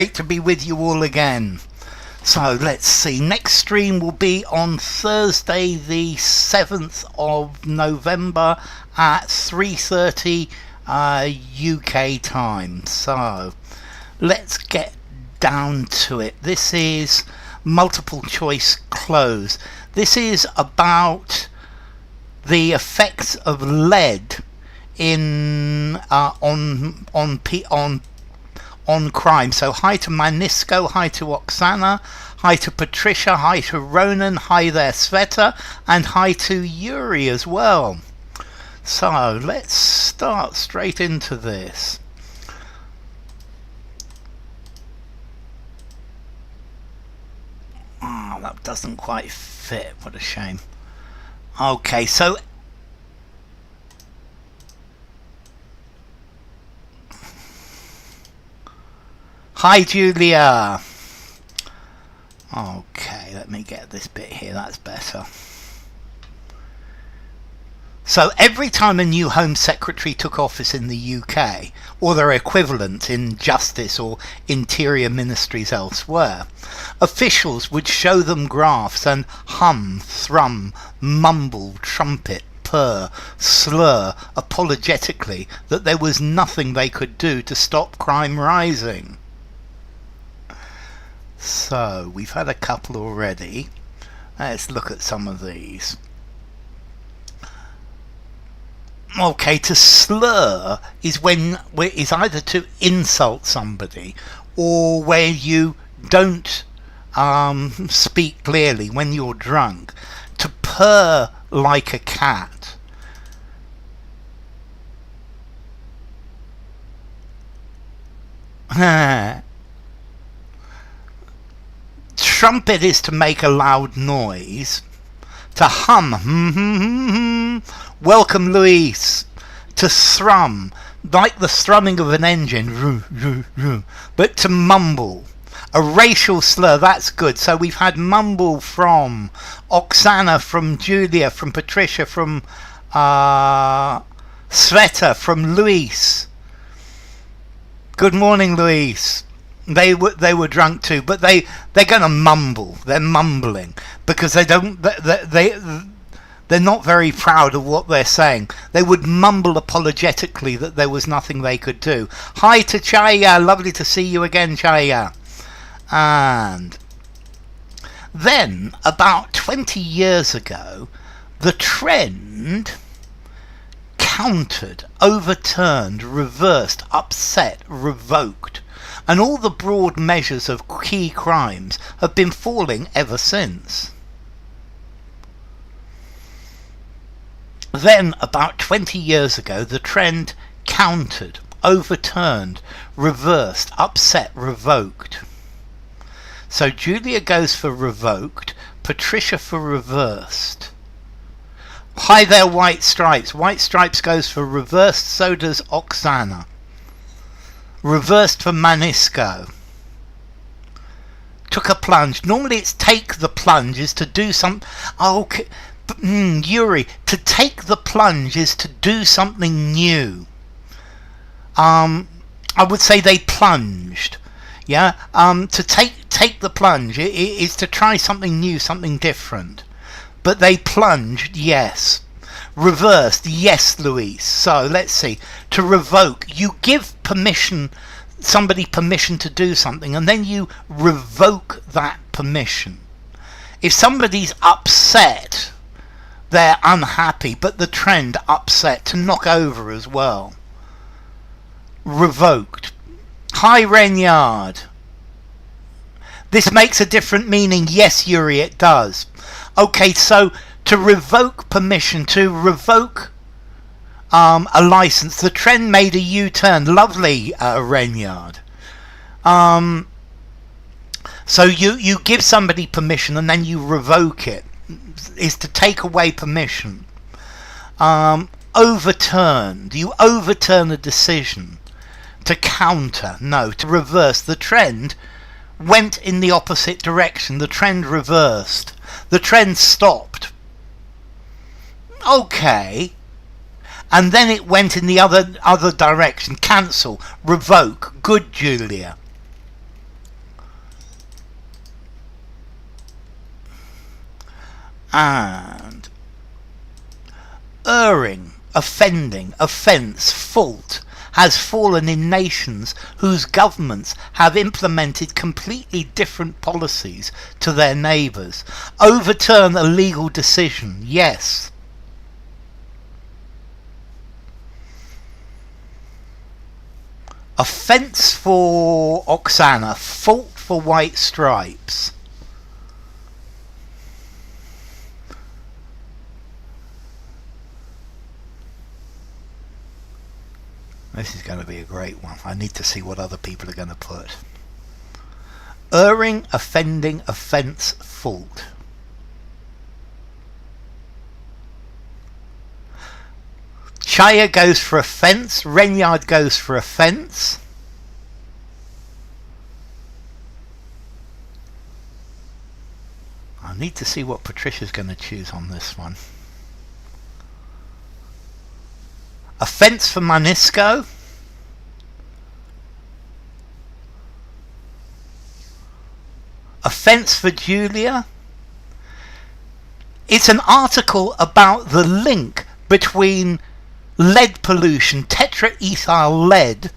Great to be with you all again. So let's see, next stream will be on Thursday the 7th of November at 3:30 UK time. So let's get down to it. This is multiple choice Cloze. This is about the effects of lead in on crime. So hi to Manisco, hi to Oksana, hi to Patricia, hi to Ronan, hi there Sveta, and hi to Yuri as well. So let's start straight into this. Oh, that doesn't quite fit, what a shame. Okay, so hi Julia. Okay, let me get this bit here, that's better. So every time a new Home Secretary took office in the UK, or their equivalent in Justice or Interior Ministries elsewhere, officials would show them graphs and hum, thrum, mumble, trumpet, purr, slur, apologetically, that there was nothing they could do to stop crime rising. So, we've had a couple already. Let's look at some of these. Okay, to slur is is either to insult somebody or where you don't speak clearly when you're drunk. To purr like a cat. Trumpet is to make a loud noise. To hum, welcome Luis. To thrum, like the thrumming of an engine, but to mumble. A racial slur, that's good. So we've had mumble from Oksana, from Julia, from Patricia, from Sveta, from Luis. Good morning, Luis. They were drunk too, but they're gonna mumble. They're mumbling because they're not very proud of what they're saying. They would mumble apologetically that there was nothing they could do. Hi to Chaya, lovely to see you again, Chaya. And then about 20 years ago, the trend countered, overturned, reversed, upset, revoked. And all the broad measures of key crimes have been falling ever since. Then, about 20 years ago, the trend countered, overturned, reversed, upset, revoked. So Julia goes for revoked, Patricia for reversed. Hi there, White Stripes. White Stripes goes for reversed, so does Oksana. Reversed for Manisco. Took a plunge. Normally it's take the plunge is to do some... Oh, okay. Yuri, to take the plunge is to do something new. I would say they plunged. Yeah. To take the plunge is to try something new, something different. But they plunged, yes. Reversed, yes, Louise. So let's see. To revoke, you give somebody permission to do something, and then you revoke that permission. If somebody's upset, they're unhappy, but the trend upset, to knock over as well. Revoked. Hi, Renyard. This makes a different meaning. Yes, Yuri, it does. Okay, so to revoke permission, to revoke a license, the trend made a U-turn. Lovely, Renyard. So you give somebody permission and then you revoke it. Is to take away permission. Overturned. You overturn a decision. To counter. No, to reverse. The trend went in the opposite direction. The trend reversed. The trend stopped. Okay. And then it went in the other direction. Cancel. Revoke. Good, Julia. and erring, offending, offence, fault, has fallen in nations whose governments have implemented completely different policies to their neighbours. Overturn a legal decision, yes. Offence for Oksana, fault for white stripes. This is going to be a great one. I need to see what other people are going to put. Erring, offending, offence, fault. Chaya goes for offence. Renyard goes for offence. I need to see what Patricia's going to choose on this one. Offence for Manisco. Offence for Julia. It's an article about the link between lead pollution, tetraethyl lead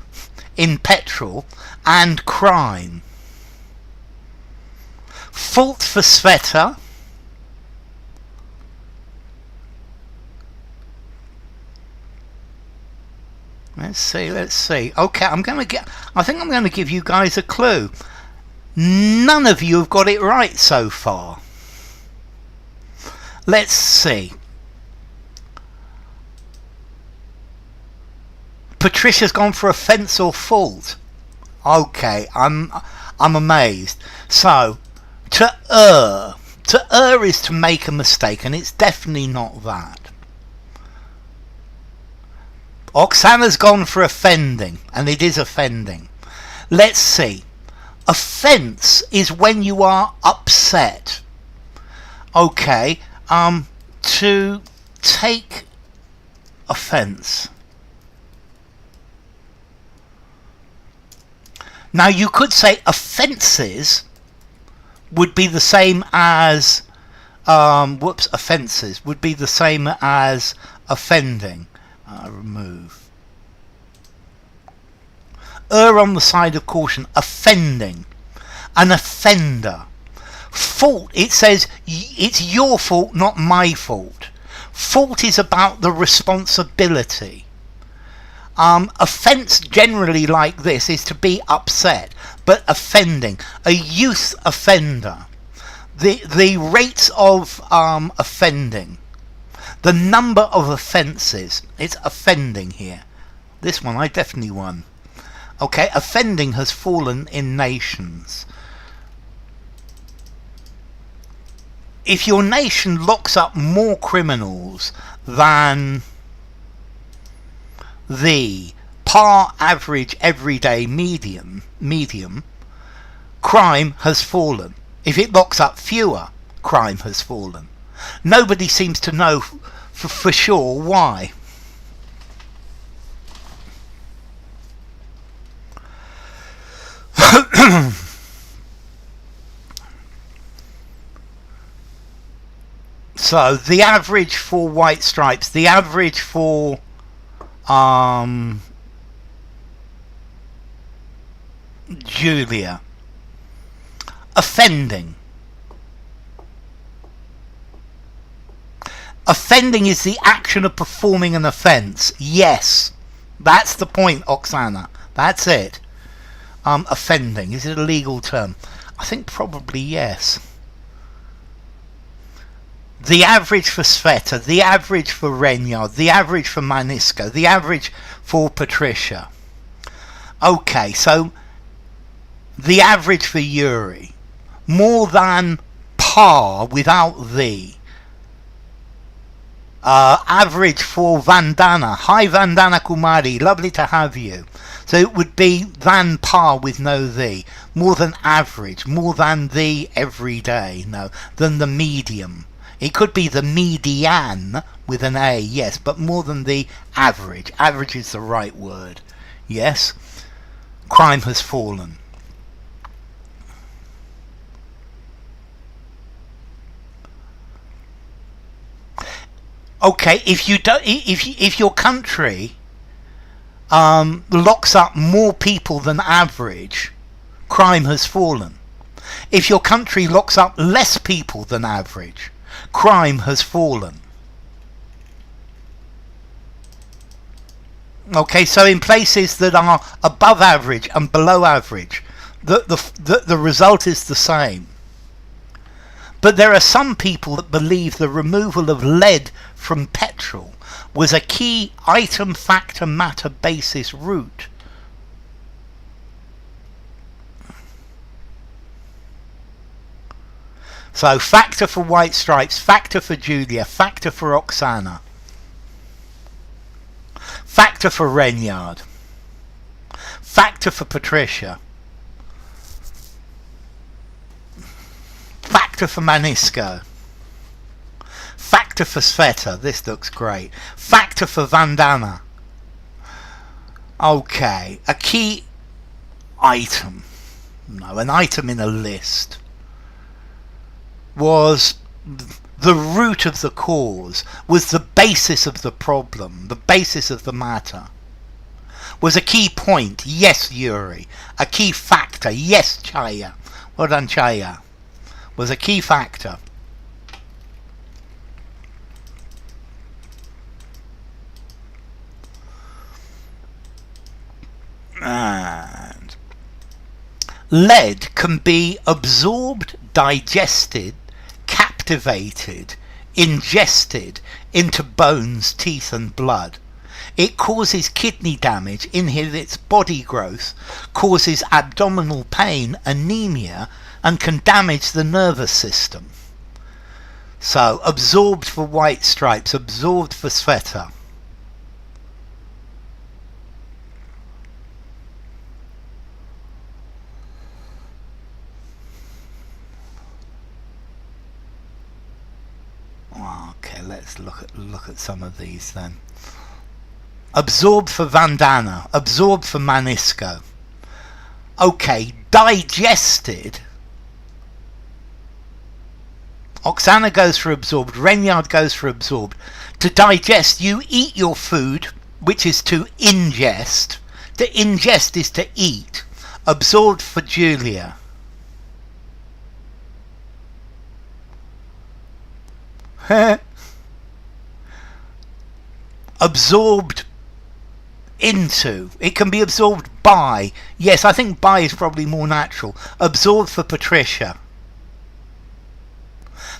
in petrol, and crime. Fault for Sveta. Let's see. Okay, I think I'm going to give you guys a clue. None of you have got it right so far. Let's see. Patricia's gone for offence or fault. Okay, I'm amazed. So, to err is to make a mistake, and it's definitely not that. Oksana's gone for offending, and it is offending. Let's see. Offence is when you are upset. Okay, to take offence. Now you could say offences would be the same as offences would be the same as offending. Remove. Err on the side of caution. Offending. An offender. Fault, it says it's your fault, not my fault. Fault is about the responsibility. Offence generally like this is to be upset, but offending, a youth offender, the rates of offending, the number of offences, it's offending here. This one I definitely won. Okay, offending has fallen in nations. If your nation locks up more criminals than the par average everyday medium, crime has fallen. If it locks up fewer, crime has fallen. Nobody seems to know for sure why. So the average for white stripes, the average for Julia. Offending. Offending is the action of performing an offence. Yes. That's the point, Oksana. That's it. Offending. Is it a legal term? I think probably yes. The average for Sveta, the average for Renyard, the average for Maniska, the average for Patricia. Okay, so the average for Yuri. More than par without the. Average for Vandana. Hi Vandana Kumari, lovely to have you. So it would be than par with no the. More than average, more than the everyday, no, than the medium. It could be the median with an A, yes, but more than the average. Average is the right word, yes. Crime has fallen. Okay, if your country locks up more people than average, crime has fallen. If your country locks up less people than average, crime has fallen. Okay, so in places that are above average and below average, the result is the same. But there are some people that believe the removal of lead from petrol was a key item, factor, matter, basis root. So factor for White Stripes, factor for Julia, factor for Oksana, factor for Renyard, factor for Patricia, factor for Manisko, factor for Sveta, this looks great, factor for Vandana. Okay, a key item, no, an item in a list, was the root of the cause, was the basis of the problem, the basis of the matter, was a key point, yes Yuri, a key factor, yes Chaya, well done Chaya, was a key factor. And lead can be absorbed, digested, captivated, ingested into bones, teeth and blood. It causes kidney damage, inhibits body growth, causes abdominal pain, anemia, and can damage the nervous system. So, absorbed for White Stripes, absorbed for Sveta. Okay, let's look at some of these then. Absorbed for Vandana, absorbed for Manisko. Okay, digested. Oksana goes for absorbed, Renyard goes for absorbed. To digest, you eat your food, which is to ingest. To ingest is to eat. Absorbed for Julia. Absorbed into. It can be absorbed by. Yes, I think by is probably more natural. Absorbed for Patricia.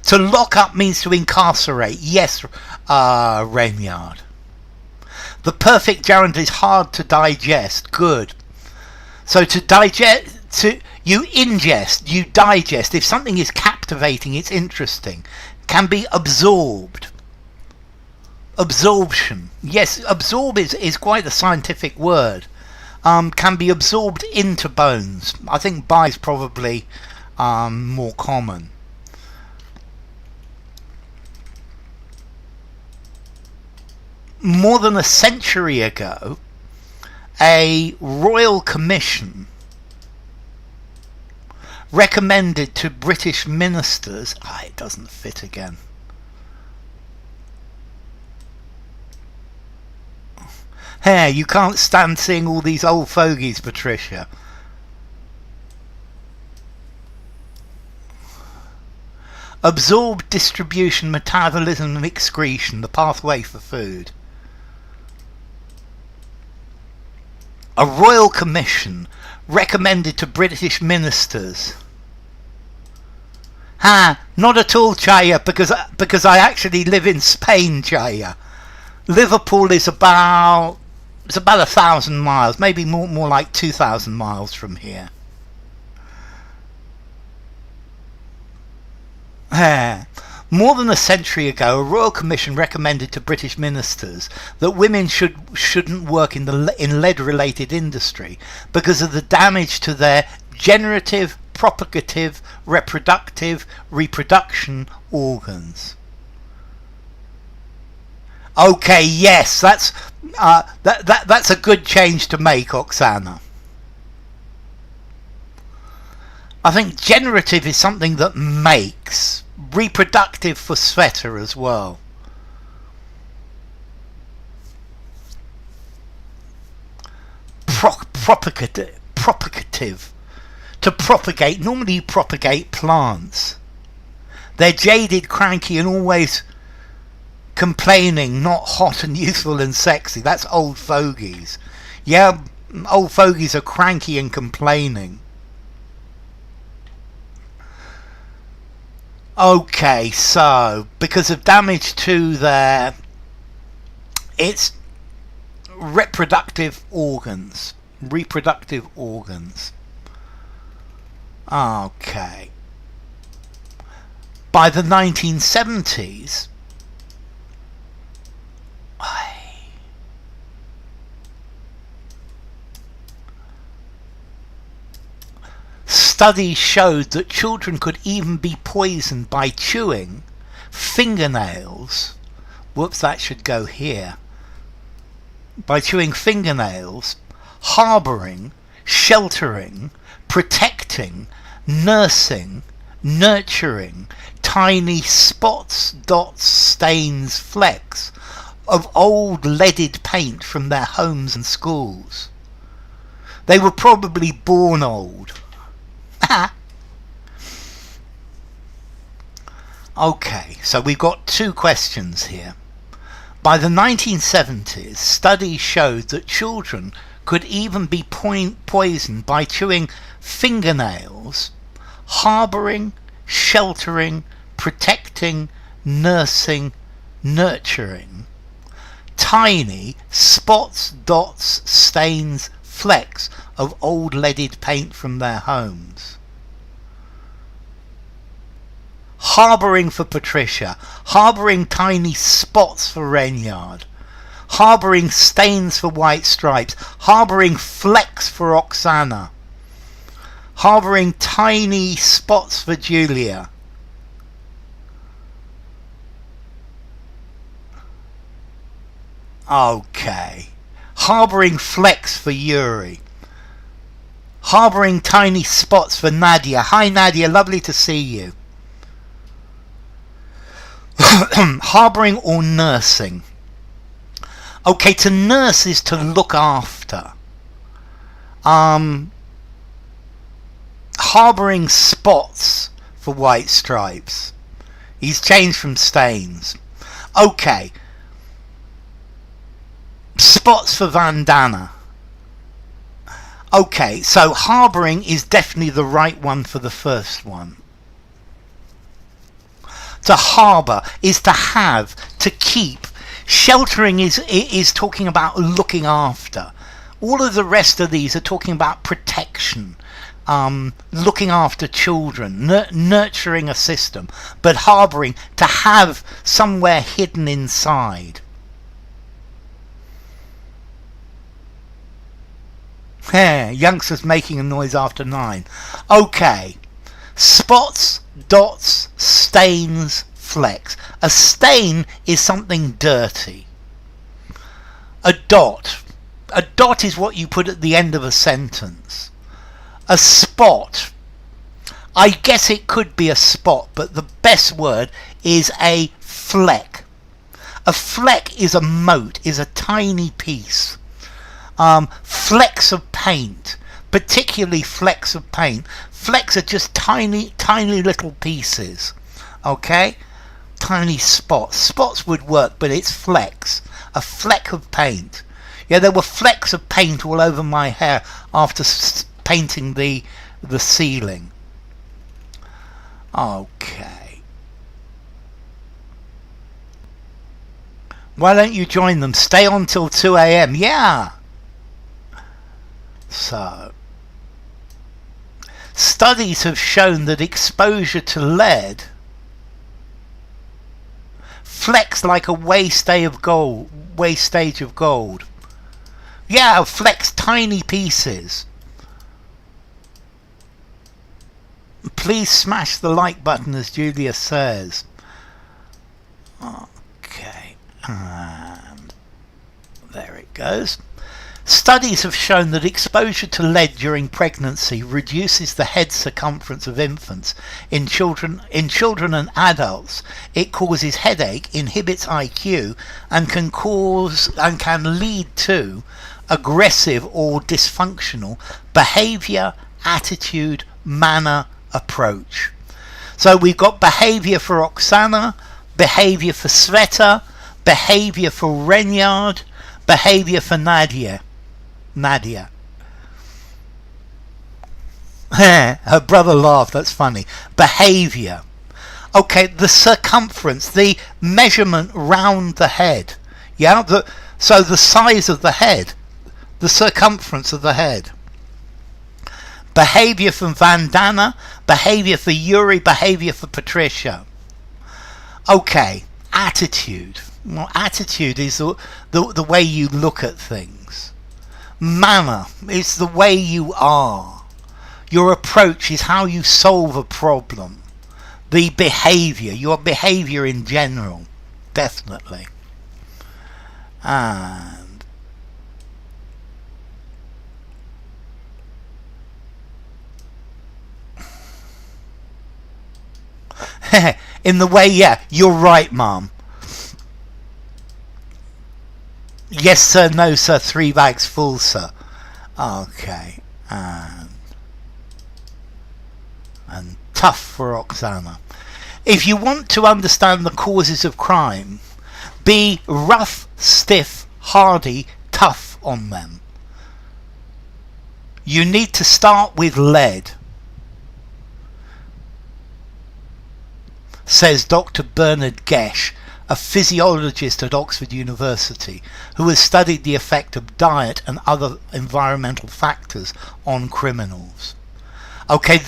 To lock up means to incarcerate. Yes, Renyard. The perfect gerund is hard to digest. Good. So to digest, you ingest, you digest. If something is captivating, it's interesting. Can be absorbed. Absorption. Yes, absorb is quite a scientific word. Can be absorbed into bones. I think by is probably more common. More than a century ago, a royal commission recommended to British ministers, it doesn't fit again. Hey, you can't stand seeing all these old fogies, Patricia. Absorb, distribution, metabolism and excretion, the pathway for food. A royal commission recommended to British ministers. Not at all, Chaya, because I actually live in Spain, Chaya. Liverpool is about 1,000 miles, maybe more like 2,000 miles from here. More than a century ago, a royal commission recommended to British ministers that women shouldn't work in lead-related industry because of the damage to their generative, propagative, reproduction organs. Okay, yes, that's a good change to make, Oksana. I think generative is something that makes. Reproductive for Sveta as well. propagative. To propagate, normally you propagate plants. They're jaded, cranky, and always complaining, not hot and youthful and sexy. That's old fogies. Yeah, old fogies are cranky and complaining. Okay, so because of damage to their reproductive organs. Okay. By the 1970s, studies showed that children could even be poisoned by chewing fingernails. Whoops, that should go here. By chewing fingernails, harbouring, sheltering, protecting, nursing, nurturing tiny spots, dots, stains, flecks of old leaded paint from their homes and schools. They were probably born old. Okay, so we've got two questions here. By the 1970s, studies showed that children could even be poisoned by chewing fingernails, harbouring, sheltering, protecting, nursing, nurturing tiny spots, dots, stains, flecks of old leaded paint from their homes. Harbouring for Patricia, harbouring tiny spots for Renyard, harbouring stains for White Stripes, harbouring flecks for Oksana, harbouring tiny spots for Julia. Okay. Harbouring flecks for Yuri. Harbouring tiny spots for Nadia. Hi Nadia, lovely to see you. Harbouring or nursing. Okay, to nurse is to look after. Harbouring spots for White Stripes. He's changed from stains. Okay. Spots for Vandana. Okay, so harbouring is definitely the right one for the first one. To harbour is to have, to keep. Sheltering is talking about looking after. All of the rest of these are talking about protection, looking after children, nurturing a system. But harbouring, to have somewhere hidden inside. Youngsters making a noise after 9. Okay. Spots, dots, stains, flecks. A stain is something dirty. A dot is what you put at the end of a sentence. A spot, I guess it could be a spot, but the best word is a fleck. A fleck is a mote, is a tiny piece. Flecks of paint, particularly flecks of paint. Flecks are just tiny little pieces. Okay? Tiny spots. Spots would work, but it's flecks. A fleck of paint. Yeah, there were flecks of paint all over my hair after painting the ceiling. Okay. Why don't you join them? Stay on till 2 a.m. Yeah. So, studies have shown that exposure to lead flecks like a wastage of gold. Yeah, flecks tiny pieces. Please smash the like button, as Julia says. Okay, and there it goes. Studies have shown that exposure to lead during pregnancy reduces the head circumference of infants. In children and adults, it causes headache, inhibits IQ, and can lead to aggressive or dysfunctional behavior, attitude, manner, approach. So we've got behavior for Oksana, behavior for Sveta, behavior for Renyard, behavior for Nadia. Her brother laughed, that's funny. Behavior. Okay, the circumference, the measurement round the head. Yeah, so the size of the head, the circumference of the head. Behavior for Vandana, behavior for Yuri, behavior for Patricia. Okay, attitude. Well, attitude is the way you look at things. Manner is the way you are. Your approach is how you solve a problem. The behavior, your behavior in general, definitely. And in the way, yeah, you're right, Mum. Yes, sir, no, sir, 3 bags full, sir. Okay, and tough for Oksana. If you want to understand the causes of crime, be rough, stiff, hardy, tough on them. You need to start with lead, says Dr. Bernard Gesh, a physiologist at Oxford University, who has studied the effect of diet and other environmental factors on criminals. Okay,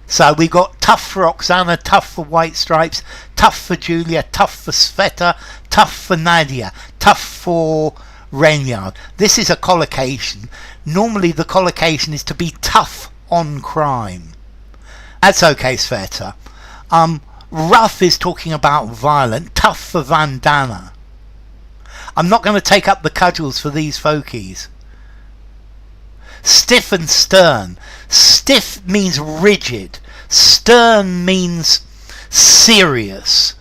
so we got tough for Oksana, tough for White Stripes, tough for Julia, tough for Sveta, tough for Nadia, tough for Renyard. This is a collocation. Normally the collocation is to be tough on crime. That's okay, Sveta. Rough is talking about violent. Tough for Vandana. I'm not going to take up the cudgels for these folkies. Stiff and stern. Stiff means rigid. Stern means serious.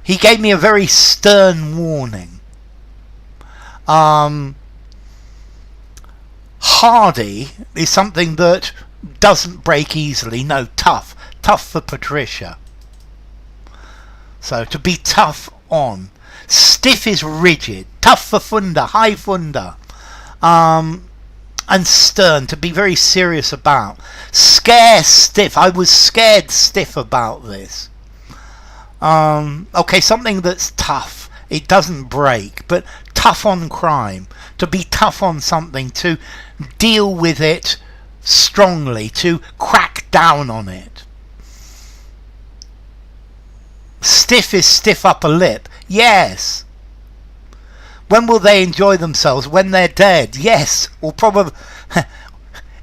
He gave me a very stern warning. Hardy is something that doesn't break easily. No, tough. Tough for Patricia. So to be tough on. Stiff is rigid. Tough for Funda. Hi Funda. And stern, to be very serious about. Scare stiff. I was scared stiff about this. Okay, something that's tough. It doesn't break, but tough on crime. To be tough on something. To deal with it strongly. To crack down on it. Stiff is stiff upper lip. Yes. When will they enjoy themselves? When they're dead? Yes. Or probably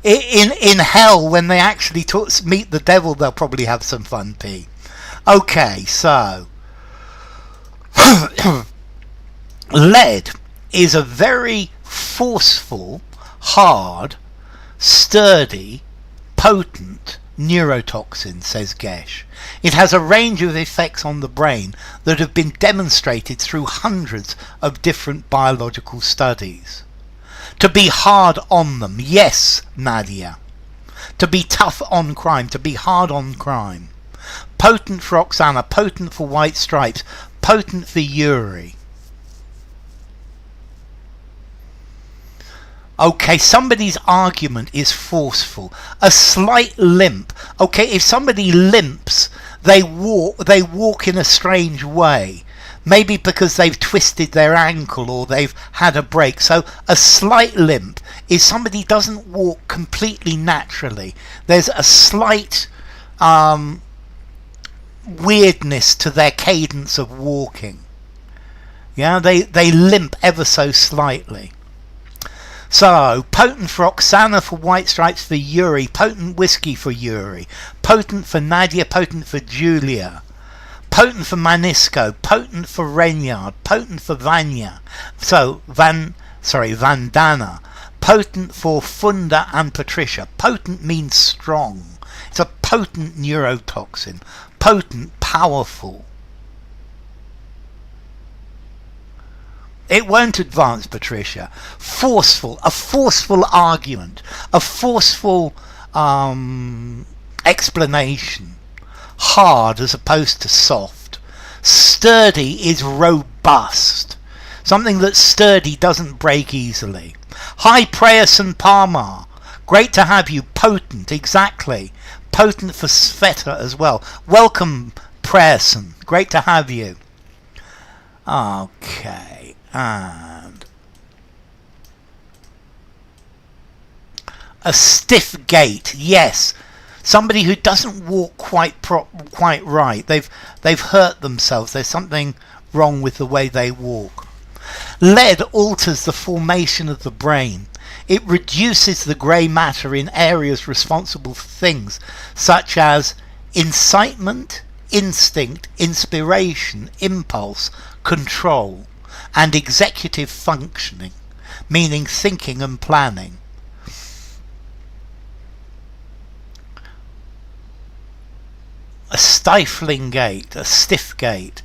in hell, when they actually meet the devil, they'll probably have some fun, P. Okay, so lead is a very forceful, hard, sturdy, potent neurotoxin, says Gesh. It has a range of effects on the brain that have been demonstrated through hundreds of different biological studies. To be hard on them, yes, Nadia. To be tough on crime, to be hard on crime. Potent for Oksana, potent for White Stripes, potent for Yuri. Okay, somebody's argument is forceful. A slight limp. Okay, if somebody limps, they walk in a strange way. Maybe because they've twisted their ankle or they've had a break. So a slight limp is somebody doesn't walk completely naturally. There's a slight weirdness to their cadence of walking. Yeah, they limp ever so slightly. So, potent for Oksana, for White Stripes, for Yuri, potent whiskey for Yuri, potent for Nadia, potent for Julia, potent for Manisko, potent for Renyard, potent for Vanya, Vandana, potent for Funda and Patricia. Potent means strong. It's a potent neurotoxin. Potent, powerful. It won't advance, Patricia. Forceful, a forceful argument, a forceful explanation. Hard as opposed to soft. Sturdy is robust. Something that's sturdy doesn't break easily. Hi, Prayerson Palmer. Great to have you. Potent, exactly. Potent for Sveta as well. Welcome, Prayerson. Great to have you. Okay, and a stiff gait. Yes, somebody who doesn't walk quite right. They've hurt themselves. There's something wrong with the way they walk. Lead alters the formation of the brain. It reduces the grey matter in areas responsible for things such as incitement, instinct, inspiration, impulse, control, and executive functioning, meaning thinking and planning. A stifling gait, a stiff gait.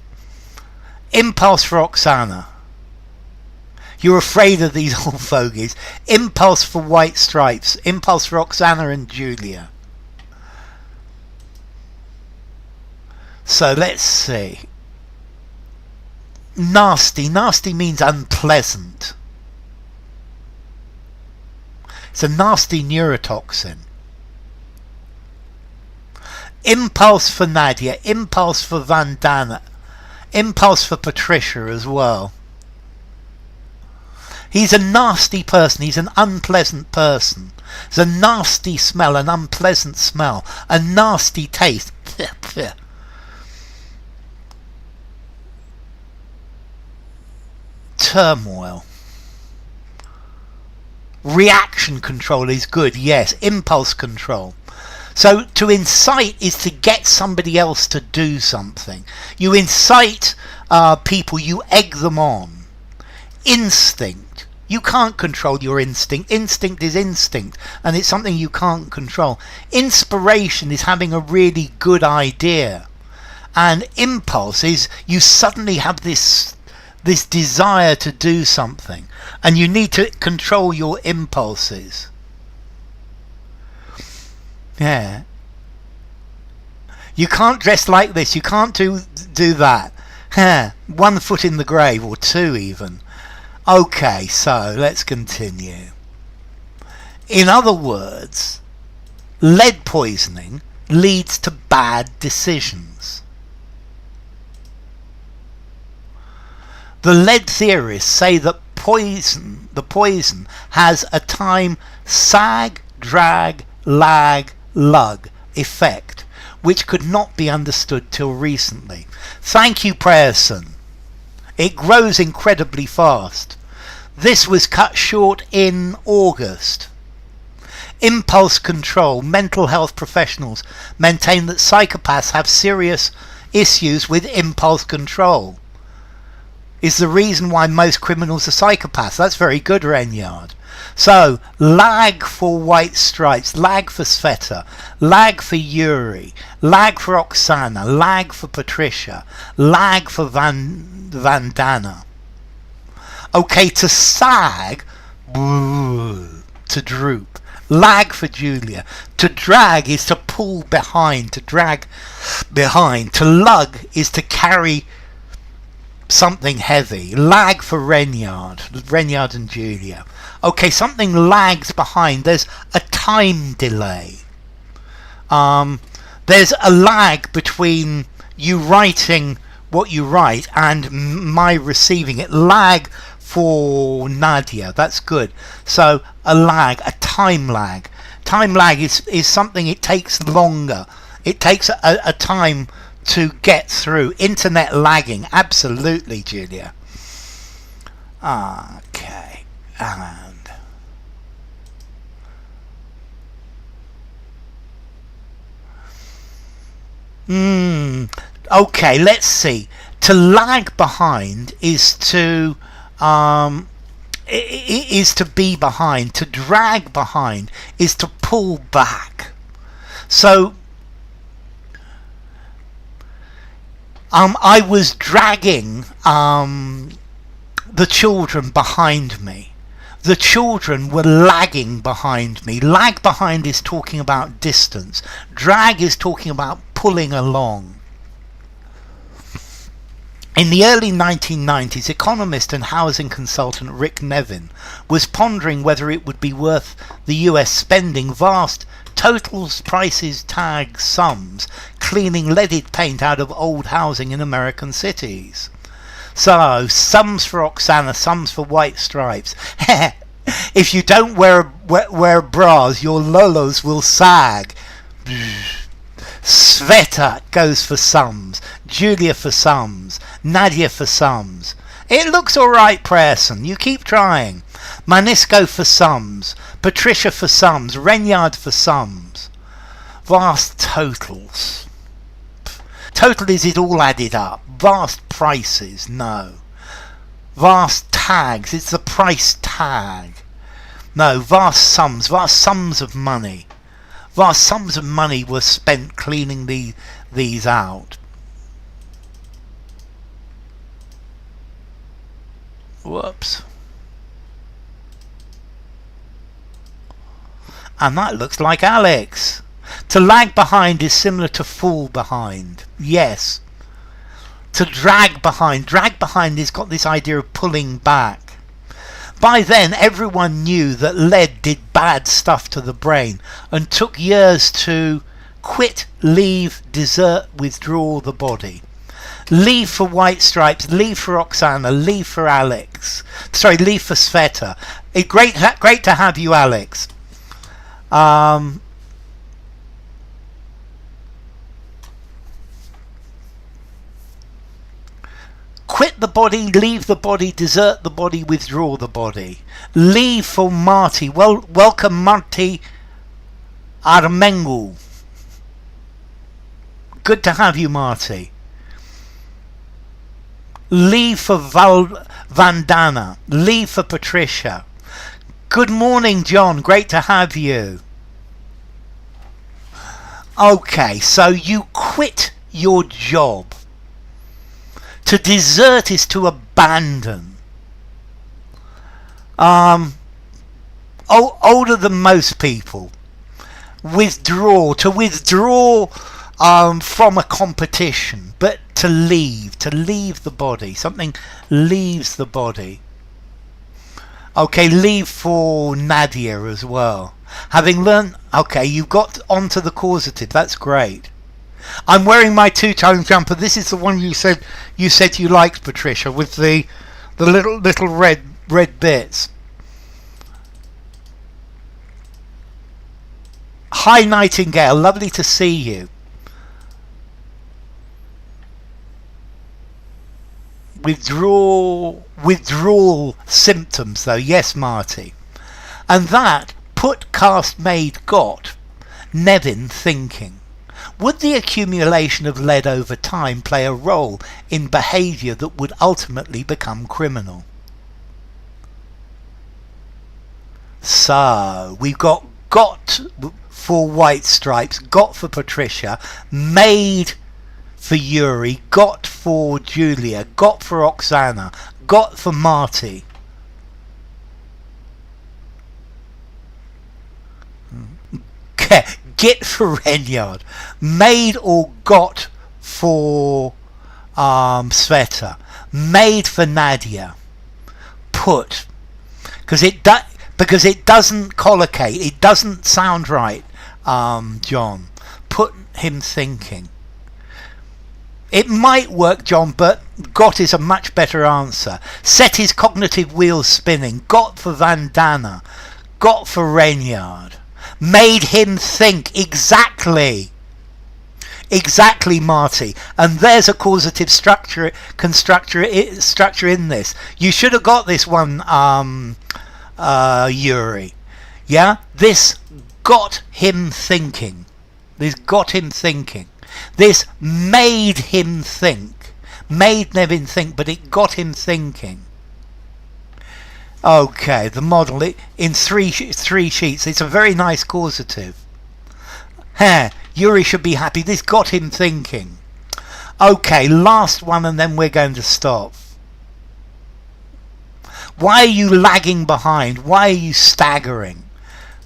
Impulse for Oksana. You're afraid of these old fogies. Impulse for White Stripes. Impulse for Oksana and Julia. So let's see. Nasty. Nasty means unpleasant. It's a nasty neurotoxin. Impulse for Nadia. Impulse for Vandana. Impulse for Patricia as well. He's a nasty person. He's an unpleasant person. There's a nasty smell, an unpleasant smell, a nasty taste. Turmoil. Reaction control is good, yes. Impulse control. So to incite is to get somebody else to do something. You incite people, you egg them on. Instinct. You can't control your instinct. Instinct is instinct, and it's something you can't control. Inspiration is having a really good idea. And impulse is you suddenly have this desire to do something, and you need to control your impulses. Yeah. You can't dress like this. You can't do that. 1 foot in the grave, or 2 even. Okay, so let's continue. In other words, lead poisoning leads to bad decisions. The lead theorists say that the poison has a time sag, drag, lag, lug effect, which could not be understood till recently. Thank you, Prayerson. It grows incredibly fast. This was cut short in August. Impulse control. Mental health professionals maintain that psychopaths have serious issues with impulse control. Is the reason why most criminals are psychopaths. That's very good, Renyard. So, lag for White Stripes, lag for Sveta, lag for Yuri, lag for Oksana, lag for Patricia, lag for Vandana. Okay, to sag, to droop. Lag for Julia. To drag is to pull behind, to drag behind. To lug is to carry something heavy. Lag for Renyard and Julia. Okay, something lags behind. There's a time delay. There's a lag between you writing what you write and my receiving it. Lag for Nadia. That's good. So a lag, a time lag. Time lag is something, it takes longer. It takes a time to get through. Internet lagging. Absolutely, Julia. Okay. And okay, let's see. To lag behind is to be behind. To drag behind is to pull back. So I was dragging the the children behind me. The children were lagging behind me. Lag behind is talking about distance. Drag is talking about pulling along. In the early 1990s, economist and housing consultant Rick Nevin was pondering whether it would be worth the US spending vast totals, prices, tags, sums cleaning leaded paint out of old housing in American cities. So, sums for Oksana, sums for White Stripes. If you don't wear bras, your lolos will sag. Sveta goes for sums, Julia for sums, Nadia for sums. It looks alright, Prayerson, you keep trying. Manisco for sums, Patricia for sums, Renyard for sums. Vast totals. Total is it all added up. Vast prices, no. Vast tags, it's the price tag. No, vast sums of money. Vast sums of money were spent cleaning these out. Whoops. And that looks like Alex. To lag behind is similar to fall behind. Yes. To drag behind has got this idea of pulling back. By then everyone knew that lead did bad stuff to the brain and took years to quit, leave, desert, withdraw the body. Leave for White Stripes, leave for Oksana, leave for Alex. Sorry, leave for Sveta. Great to have you, Alex. Quit the body, leave the body, desert the body, withdraw the body. Leave for Marty. Well, welcome Marty Armengu. Good to have you, Marty. Leave for Vandana. Leave for Patricia. Good morning, John. Great to have you. Okay, so you quit your job. To desert is to abandon. Older than most people. Withdraw. To withdraw from a competition. But to leave the body. Something leaves the body. Okay, leave for Nadia as well. Having learned, okay, you got onto the causative. That's great. I'm wearing my two-tone jumper. This is the one you said you liked, Patricia, with the little red bits. Hi, Nightingale. Lovely to see you. Withdrawal symptoms, though. Yes, Marty. And that put, cast, made, got Nevin thinking. Would the accumulation of lead over time play a role in behaviour that would ultimately become criminal? So, we've got for White Stripes, got for Patricia, made for Yuri, got for Julia, got for Oksana, got for Marty. Get for Renyard, made or got for Sveta, made for Nadia, put, because it doesn't collocate, it doesn't sound right, John. Put him thinking. It might work, John, but got is a much better answer. Set his cognitive wheels spinning. Got for Vandana, got for Renyard. Made him think. Exactly, Marty. And there's a causative structure in this. You should have got this one, Yuri. Yeah, this got him thinking. This got him thinking. This made him think. Made Nevin think, but it got him thinking. Okay, the model in three sheets. It's a very nice causative. Yuri should be happy. This got him thinking. Okay, last one and then we're going to stop. Why are you lagging behind? Why are you staggering?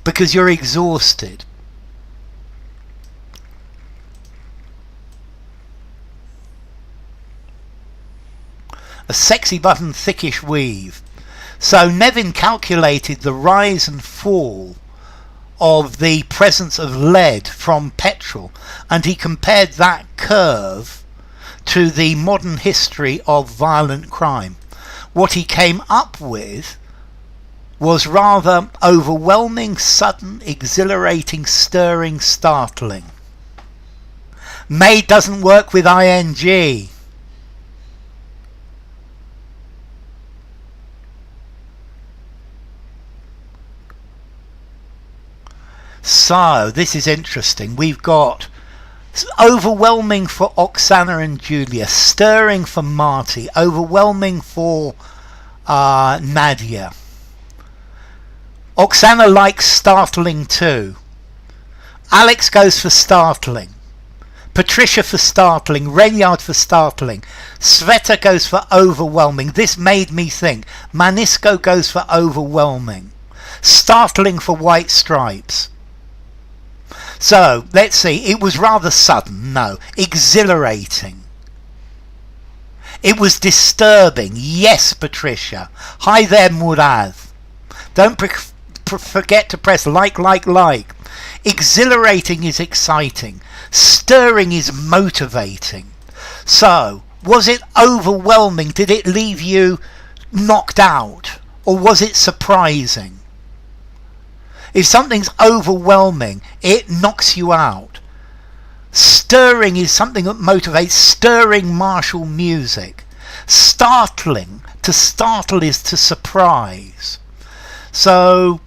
Because you're exhausted. A sexy button, thickish weave. So Nevin calculated the rise and fall of the presence of lead from petrol, and he compared that curve to the modern history of violent crime. What he came up with was rather overwhelming, sudden, exhilarating, stirring, startling. Made doesn't work with ing. So, this is interesting. We've got overwhelming for Oksana and Julia, stirring for Marty, overwhelming for Nadia. Oksana likes startling too. Alex goes for startling. Patricia for startling. Renyard for startling. Sveta goes for overwhelming. This made me think. Manisko goes for overwhelming. Startling for White Stripes. So, let's see. It was rather sudden. No. Exhilarating. It was disturbing. Yes, Patricia. Hi there, Murad. Don't forget to press like. Exhilarating is exciting. Stirring is motivating. So, was it overwhelming? Did it leave you knocked out? Or was it surprising? If something's overwhelming, it knocks you out. Stirring is something that motivates. Stirring martial music. Startling. To startle is to surprise. So,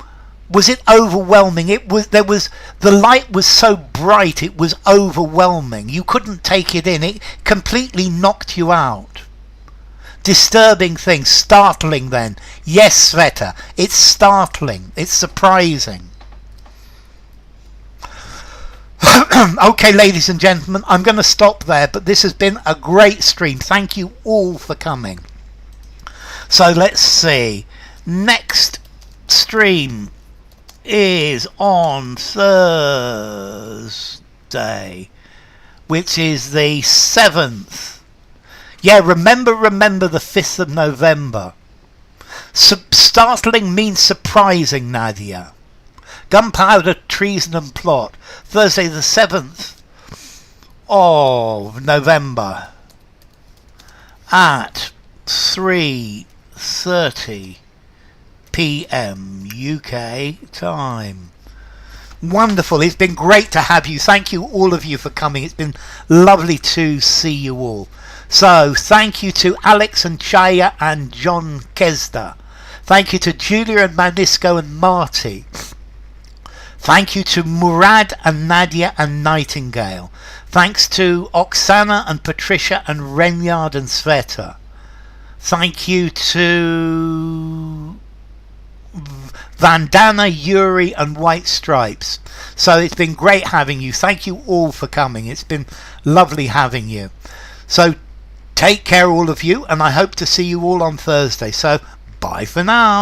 was it overwhelming? The light was so bright it was overwhelming. You couldn't take it in. It completely knocked you out. Disturbing thing, startling then. Yes, Sveta, it's startling, it's surprising. Okay, ladies and gentlemen, I'm going to stop there, but this has been a great stream. Thank you all for coming. So let's see. Next stream is on Thursday, which is the 7th. Yeah, remember the 5th of November. Startling means surprising, Nadia. Gunpowder, treason and plot. Thursday the 7th of November at 3:30 p.m. UK time. Wonderful. It's been great to have you. Thank you, all of you, for coming. It's been lovely to see you all. So, thank you to Alex and Chaya and John Kesda. Thank you to Julia and Manisko and Marty. Thank you to Murad and Nadia and Nightingale. Thanks to Oksana and Patricia and Renyard and Sveta. Thank you to Vandana, Yuri and White Stripes. So it's been great having you. Thank you all for coming. It's been lovely having you. So take care, all of you, and I hope to see you all on Thursday. So bye for now.